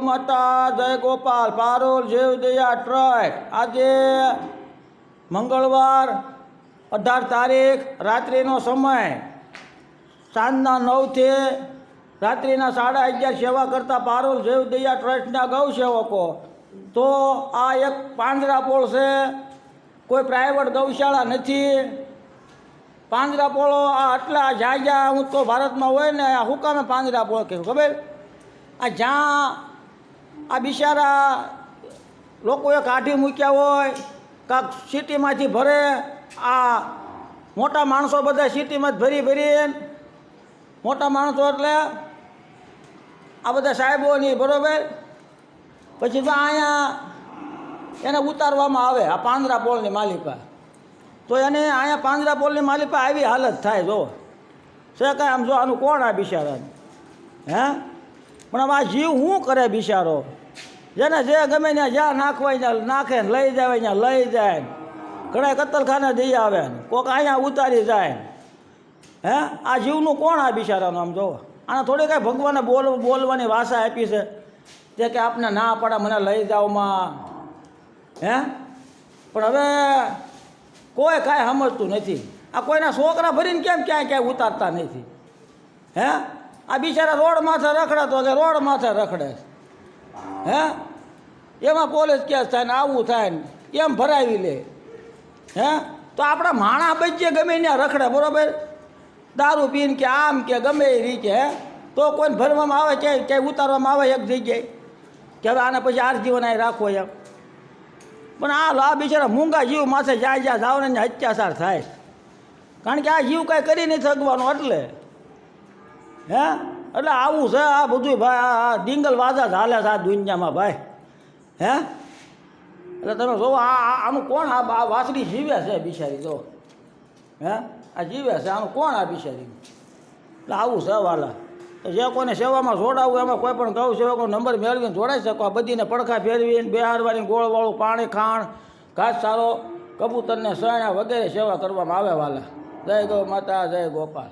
માતા, જય ગોપાલ. પારોલ જીવદયા ટ્રસ્ટ આજે મંગળવાર 18 તારીખ રાત્રિનો સમય સાંજના 9 થી રાત્રિના 11:30 સેવા કરતા પારોલ જીવદયા ટ્રસ્ટના ગૌ સેવકો. તો આ એક પાંજરાપોળ છે, કોઈ પ્રાઇવેટ ગૌશાળા નથી. પાંજરાપોળો આ આટલા જ્યાં હું તો ભારતમાં હોય ને આ હું કામે પાંજરાપોળ કહ્યું ખબર? આ જ્યાં આ બિચારા લોકોએ કાઢી મૂક્યા હોય, કાંક સિટીમાંથી ભરે, આ મોટા માણસો બધા સિટીમાં જ ભરીને મોટા માણસો એટલે આ બધા સાહેબોની બરાબર. પછી તો અહીંયા એને ઉતારવામાં આવે આ પાંજરાપોળની માલિકા. તો એને અહીંયા પાંજરાપોળની માલિકા આવી હાલત થાય. જો છે કાંઈ આમ જો આનું કોણ આ બિચારાનું હે? પણ હવે આ જીવ શું કરે બિચારો? જેને જે ગમે ત્યાં જ્યાં નાખવાય ત્યાં નાખે ને લઈ જાય ત્યાં લઈ જાય. ઘણા કતલખાને દઈ આવે ને કોઈક અહીંયા ઉતારી જાય. હે આ જીવનું કોણ આ બિચારાનું? આમ જોવો આને થોડી કાંઈ ભગવાને બોલવાની ભાષા આપી છે જે કે આપને ના પડે મને લઈ જાઓમાં. હે પણ હવે કોઈ કાંઈ સમજતું નથી. આ કોઈના છોકરા ભરીને કેમ ક્યાંય ઉતારતા નથી? હે આ બિચારા રોડ માથે રખડે તો રોડ માથે રખડે. હે એમાં પોલીસ કેસ થાય ને આવું થાય ને એમ ભરાવી લે. હે તો આપણા માણા બચીએ ગમે ત્યાં રખડે બરાબર, દારૂ પીને કે આમ કે ગમે એ રીતે. હે તો કોઈને ભરવામાં આવે ક્યાંય ઉતારવામાં આવે એક જગ્યાએ કે હવે આને પછી આજીવન અહીં રાખવો એમ. પણ આ બિચારા મૂંગા જીવ માથે જ્યાં જાવ ને અત્યાચાર થાય. કારણ કે આ જીવ કાંઈ કરી નહીં શકવાનો એટલે. હે એટલે આવું છે આ બધું ભાઈ. આ ડિંગલ વાજા જ હાલે છે આ દુનિયામાં ભાઈ. હે એટલે તમે જોવો આનું કોણ? આ વાસળી જીવે છે બિચારી. જો હે આ જીવે છે, આનું કોણ આ બિચારી? એટલે આવું છે વાલા. તો જે કોઈને સેવામાં જોડાવવું એમાં કોઈ પણ ગૌ સેવકો નંબર મેળવીને જોડાઈ શકો. આ બધીને પડખા ફેરવીને બેહારવાની, ગોળવાળું પાણી, ખાણ, ઘાસ સારો, કબૂતરને સણા વગેરે સેવા કરવામાં આવે વાલા. જય ગૌ માતા, જય ગોપાલ.